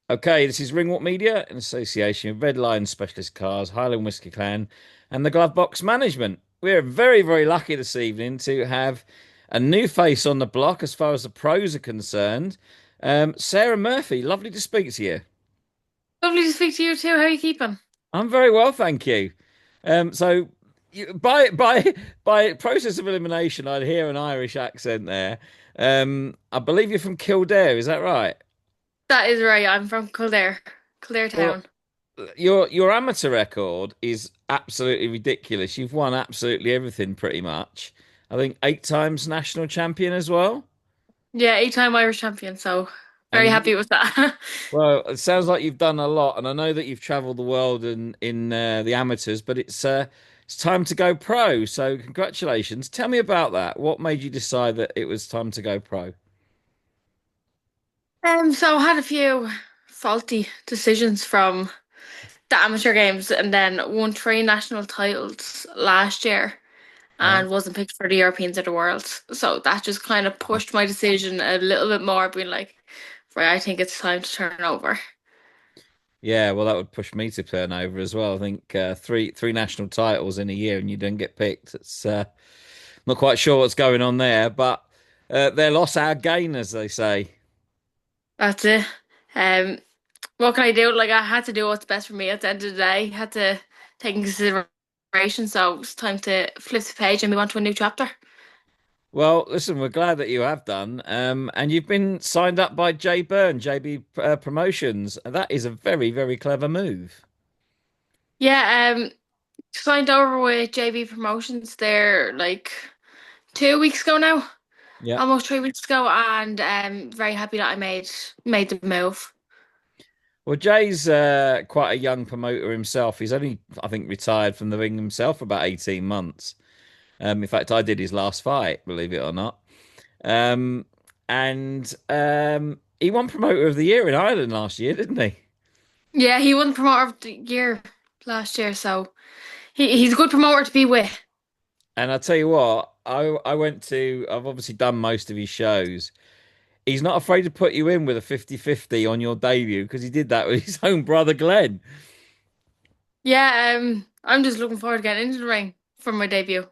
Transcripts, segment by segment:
Okay, this is Ringwalk Media in association with Red Lion Specialist Cars, Highland Whiskey Clan, and the Glove Box Management. We're very, very lucky this evening to have a new face on the block as far as the pros are concerned. Sarah Murphy, lovely to speak to you. Lovely to speak to you too. How are you keeping? I'm very well, thank you. So by process of elimination, I'd hear an Irish accent there. I believe you're from Kildare, is that right? That is right. I'm from Kildare Well, town. your amateur record is absolutely ridiculous. You've won absolutely everything pretty much. I think 8 times national champion as well. Yeah, 8-time Irish champion, so very And happy with that. well, it sounds like you've done a lot, and I know that you've traveled the world in the amateurs, but it's time to go pro. So congratulations. Tell me about that. What made you decide that it was time to go pro? So I had a few faulty decisions from the amateur games and then won 3 national titles last year Wow. and wasn't picked for the Europeans or the Worlds. So that just kind of pushed my decision a little bit more, being like, right, I think it's time to turn over. Yeah, well, that would push me to turn over as well. I think three national titles in a year and you don't get picked. It's not quite sure what's going on there, but their loss, our gain, as they say. That's it. Um, what can I do? Like I had to do what's best for me at the end of the day. Had to take into consideration. So it's time to flip the page and move on to a new chapter. Well, listen, we're glad that you have done, and you've been signed up by Jay Byrne, JB Promotions. That is a very, very clever move. Yeah, signed over with JB Promotions there like 2 weeks ago now, Yeah. almost 3 weeks ago, and very happy that I made the move. Well, Jay's quite a young promoter himself. He's only, I think, retired from the ring himself for about 18 months. In fact, I did his last fight, believe it or not. Um, and he won Promoter of the Year in Ireland last year, didn't he? Yeah, he won Promoter of the Year last year, so he's a good promoter to be with. And I tell you what, I went to, I've obviously done most of his shows. He's not afraid to put you in with a 50-50 on your debut because he did that with his own brother Glenn. Yeah, I'm just looking forward to getting into the ring for my debut.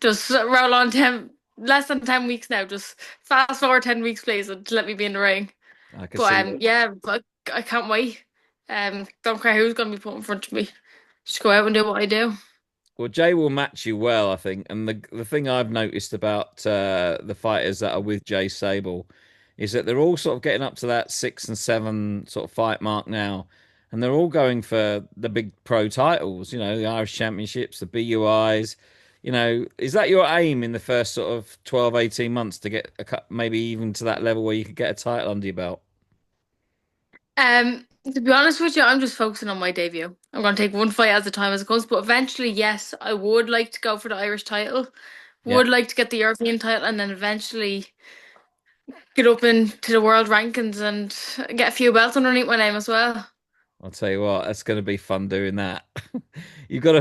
Just roll on less than 10 weeks now. Just fast forward 10 weeks, please, and let me be in the ring. I can But see that. yeah, but I can't wait. Don't care who's gonna be put in front of me. Just go out and do what I do. Well, Jay will match you well, I think. And the thing I've noticed about the fighters that are with Jay Sable is that they're all sort of getting up to that 6 and 7 sort of fight mark now. And they're all going for the big pro titles, the Irish Championships, the BUIs. Is that your aim in the first sort of 12, 18 months to get maybe even to that level where you could get a title under your belt? To be honest with you, I'm just focusing on my debut. I'm gonna take one fight at a time as it comes, but eventually, yes, I would like to go for the Irish title. Yeah. Would like to get the European title and then eventually get up into the world rankings and get a few belts underneath my name as well. I'll tell you what, that's going to be fun doing that. You've got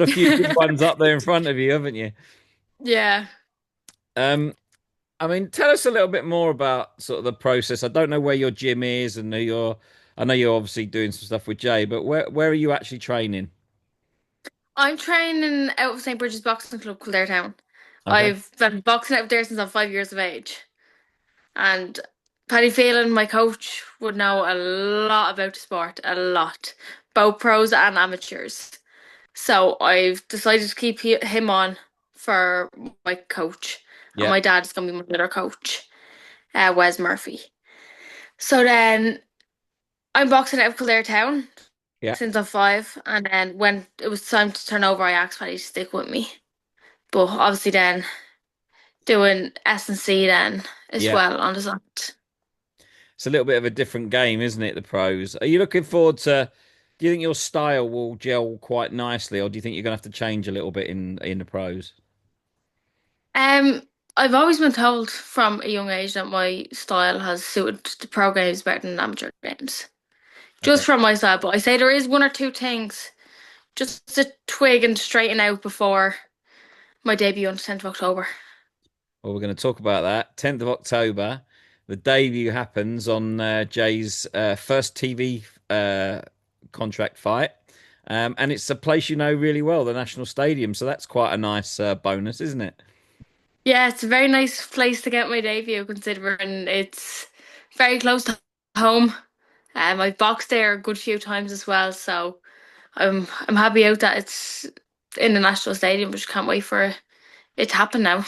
a few good ones up there in front of you, haven't you? Yeah. Um, I mean, tell us a little bit more about sort of the process. I don't know where your gym is and I know you're obviously doing some stuff with Jay, but where are you actually training? I'm training out of St. Bridget's Boxing Club, Kildare Town. Okay. I've been boxing out there since I'm 5 years of age. And Paddy Phelan, my coach, would know a lot about the sport, a lot, both pros and amateurs. So I've decided to keep him on for my coach. And Yeah. my dad's going to be my other coach, Wes Murphy. So then I'm boxing out of Kildare Town Yeah. since I'm 5. And then when it was time to turn over, I asked Paddy to stick with me. But obviously then doing S&C then as Yeah. well on the side. It's a little bit of a different game, isn't it, the pros? Are you looking forward to, do you think your style will gel quite nicely, or do you think you're gonna have to change a little bit in the pros? Um, I've always been told from a young age that my style has suited the pro games better than amateur games. Just Okay. from my side, but I say there is one or two things just to twig and straighten out before my debut on the 10th of October. Well, we're going to talk about that. 10th of October. the debut happens on Jay's first TV contract fight. And it's a place you know really well, the National Stadium. So that's quite a nice bonus, isn't it? Yeah, it's a very nice place to get my debut, considering it's very close to home. I've boxed there a good few times as well, so I'm happy out that it's in the National Stadium. Just can't wait for it to happen now.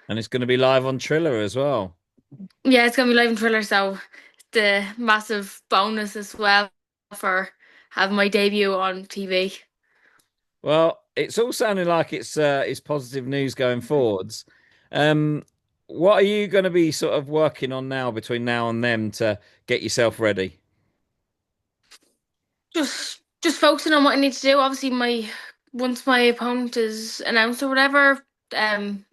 And it's going to be live on Triller as well. Yeah, it's gonna be live in Thriller, so the massive bonus as well for having my debut on TV. Well, it's all sounding like it's positive news going forwards. Um, what are you going to be sort of working on now between now and then to get yourself ready? Just focusing on what I need to do. Obviously, my once my opponent is announced or whatever, um,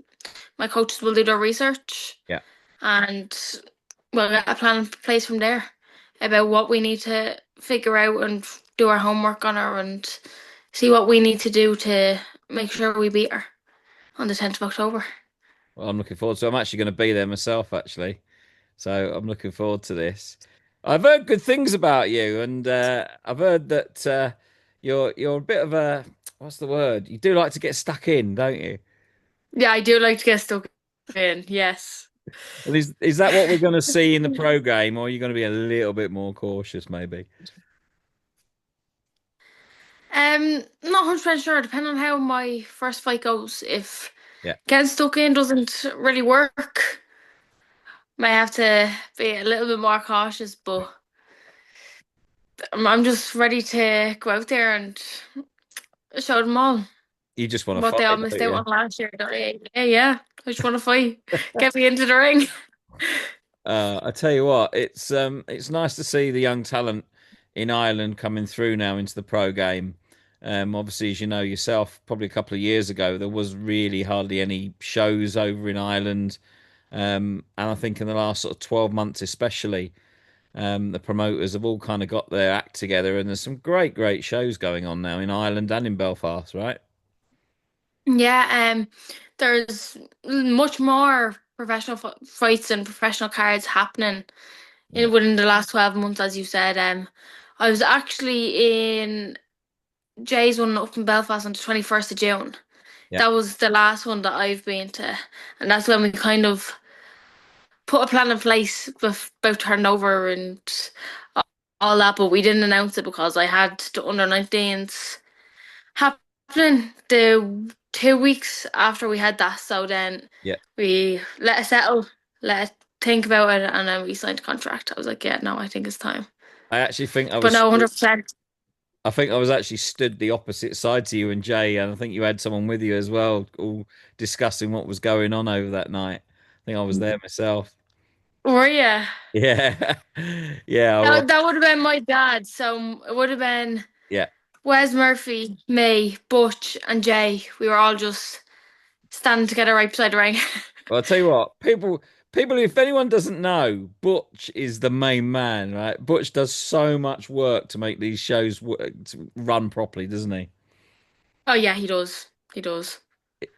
my coaches will do their research Yeah. and we'll get a plan in place from there about what we need to figure out and do our homework on her and see what we need to do to make sure we beat her on the 10th of October. Well, I'm looking forward to. I'm actually going to be there myself, actually. So I'm looking forward to this. I've heard good things about you, and I've heard that you're a bit of a what's the word? You do like to get stuck in, don't you? Yeah, I do like to get stuck in, yes. And is that what we're going to see in the pro game, or are you going to be a little bit more cautious, maybe? Not 100% sure, depending on how my first fight goes. If Yeah. getting stuck in doesn't really work, might have to be a little bit more cautious, but I'm just ready to go out there and show them all You just want to what fight, they all don't missed out you? on last year. Yeah, yeah. I just want to fight. Get me into the ring. I tell you what, it's nice to see the young talent in Ireland coming through now into the pro game. Obviously, as you know yourself, probably a couple of years ago, there was really hardly any shows over in Ireland. And I think in the last sort of 12 months, especially, the promoters have all kind of got their act together, and there's some great shows going on now in Ireland and in Belfast, right? Yeah, there's much more professional fights and professional cards happening Yeah, within the last 12 months, as you said. I was actually in Jay's one up in Belfast on the 21st of June. yeah. That was the last one that I've been to, and that's when we kind of put a plan in place with about turnover and all that, but we didn't announce it because I had the under 19s happening the 2 weeks after we had that. So then Yeah. we let it settle, let it think about it, and then we signed a contract. I was like, yeah, no, I think it's time. I actually think I But was no, 100%. I think I was actually stood the opposite side to you and Jay, and I think you had someone with you as well, all discussing what was going on over that night. I think I was there myself. Were you? Yeah, yeah, I was. That would have been my dad. So it would have been Yeah. Wes Murphy, me, Butch, and Jay. We were all just standing together right beside the ring. Well, I'll tell you what, people, if anyone doesn't know, Butch is the main man, right? Butch does so much work to make these shows to run properly, doesn't he? Oh yeah, he does. He does.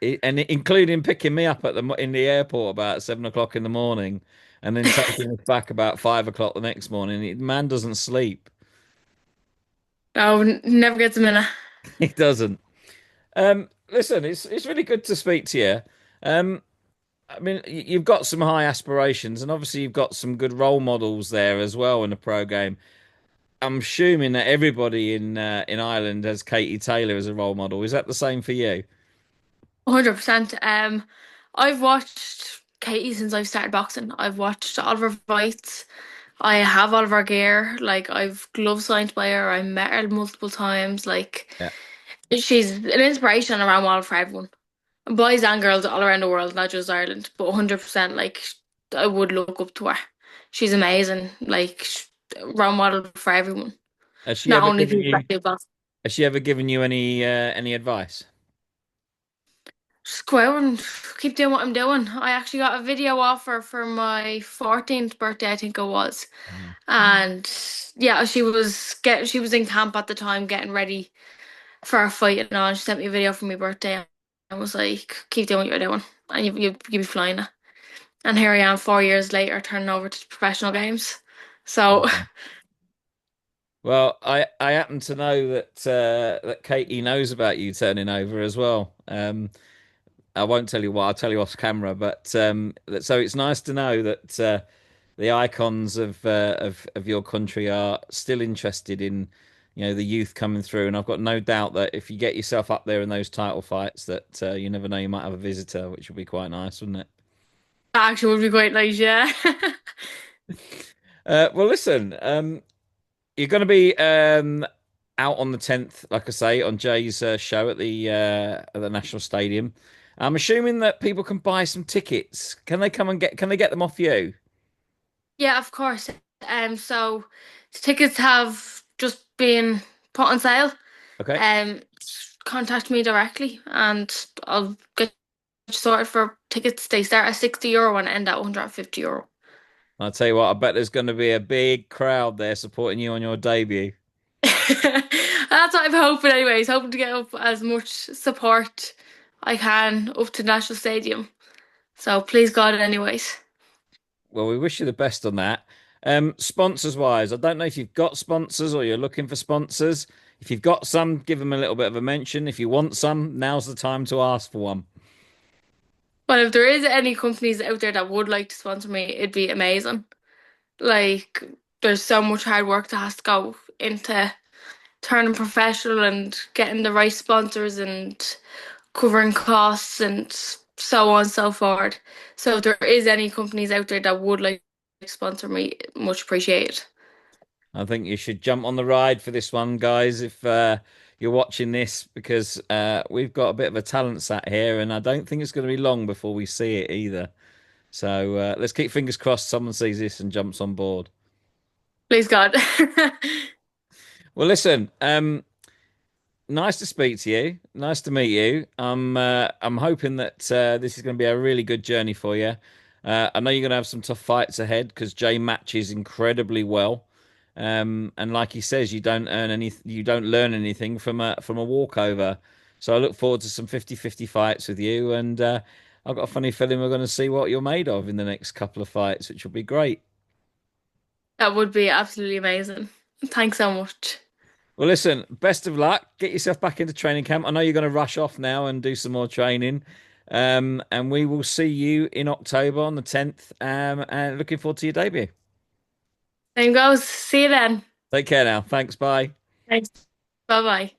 And including picking me up in the airport about 7 o'clock in the morning, and then taking us back about 5 o'clock the next morning. Man doesn't sleep. No, never gets a minute. He doesn't. Listen, it's really good to speak to you. Um, I mean, you've got some high aspirations, and obviously you've got some good role models there as well in the pro game. I'm assuming that everybody in Ireland has Katie Taylor as a role model. Is that the same for you? 100%. I've watched Katie since I've started boxing. I've watched all of her fights. I have all of her gear. Like I've gloves signed by her. I met her multiple times. Like Yeah. she's an inspiration and a role model for everyone. Boys and girls all around the world, not just Ireland. But 100% like I would look up to her. She's amazing. Like role model for everyone. Has she Not ever only given people you? that do boxing. Has she ever given you any advice? Just go out and keep doing what I'm doing. I actually got a video offer for my 14th birthday, I think it was. Oh. And yeah, she was in camp at the time getting ready for a fight and all. She sent me a video for my birthday and was like, keep doing what you're doing and you'll be flying it. And here I am 4 years later turning over to professional games. So Well, I happen to know that Katie knows about you turning over as well. I won't tell you what, I'll tell you off camera, but so it's nice to know that the icons of your country are still interested in, the youth coming through. And I've got no doubt that if you get yourself up there in those title fights, that you never know, you might have a visitor, which would be quite nice, wouldn't it? that actually would be quite nice, yeah. Well, listen, you're going to be out on the 10th, like I say, on Jay's show at the National Stadium. I'm assuming that people can buy some tickets. Can they get them off you? Yeah, of course. So tickets have just been put on sale. Okay. Um, Contact me directly and I'll get you sorted for tickets. They start at €60 and end at €150. I'll tell you what, I bet there's going to be a big crowd there supporting you on your debut. That's what I'm hoping anyways. Hoping to get up as much support I can up to National Stadium. So please God anyways. Well, we wish you the best on that. Sponsors wise, I don't know if you've got sponsors or you're looking for sponsors. If you've got some, give them a little bit of a mention. If you want some, now's the time to ask for one. But if there is any companies out there that would like to sponsor me, it'd be amazing. Like there's so much hard work that has to go into turning professional and getting the right sponsors and covering costs and so on and so forth. So if there is any companies out there that would like to sponsor me, much appreciated. I think you should jump on the ride for this one, guys, if you're watching this, because we've got a bit of a talent sat here, and I don't think it's going to be long before we see it either. So let's keep fingers crossed someone sees this and jumps on board. Please God. Well, listen, nice to speak to you. Nice to meet you. I'm hoping that this is going to be a really good journey for you. I know you're going to have some tough fights ahead because Jay matches incredibly well. And like he says, you don't learn anything from a walkover. So I look forward to some 50-50 fights with you, and I've got a funny feeling we're going to see what you're made of in the next couple of fights, which will be great. That would be absolutely amazing. Thanks so much. Well, listen, best of luck. Get yourself back into training camp. I know you're going to rush off now and do some more training. And we will see you in October on the 10th. And looking forward to your debut. Same goes. See you then. Take care now. Thanks. Bye. Thanks. Bye bye.